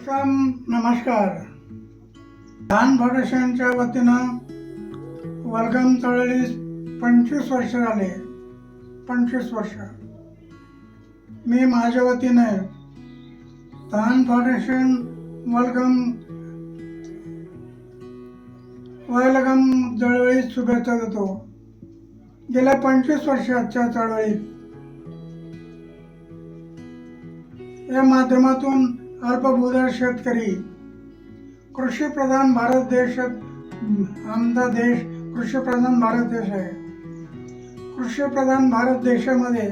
उत्तम नमस्कार. दान फाउंडेशनच्या वतीनं वलगम चळवळीस 25 वर्ष झाले. 25 वर्ष मी माझ्या वतीने दान फाउंडेशन वलगम चळवळीत शुभेच्छा देतो. गेल्या 25 वर्षाच्या चळवळीत या माध्यमातून अल्पभूधार शेतकरी, कृषीप्रधान भारत देश, आमचा देश कृषीप्रधान भारत देश आहे. कृषीप्रधान भारत देशामध्ये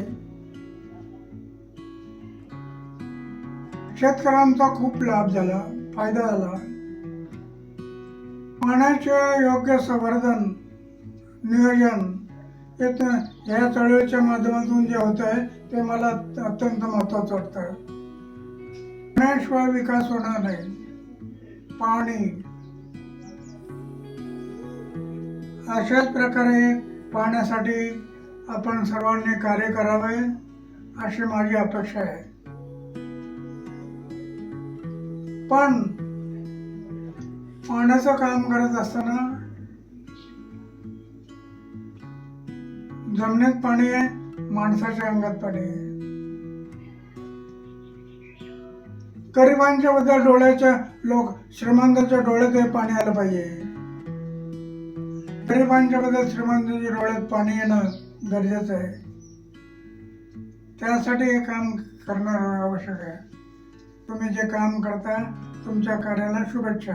शेतकऱ्यांचा खूप लाभ झाला, फायदा झाला. पाण्याचे योग्य संवर्धन नियोजन या चळवळीच्या माध्यमातून जे होत आहे ते मला अत्यंत महत्त्वाचं वाटतं. पाण्याशिवाय विकास होणार नाही. पाणी अशाच प्रकारे पाण्यासाठी आपण सर्वांनी कार्य करावे अशी माझी अपेक्षा आहे. पण पाण्याचं काम करत असताना जमिनीत पाणी आहे, माणसाच्या अंगात पाणी आहे. गरिबांच्या बद्दल डोळ्याच्या श्रीमंतांच्या डोळ्यात हे पाणी आलं पाहिजे. गरिबांच्या बद्दल श्रीमंतांच्या डोळ्यात पाणी येणं गरजेचं आहे. त्यासाठी हे काम करणं आवश्यक आहे. तुम्ही जे काम करता तुमच्या कार्याला शुभेच्छा.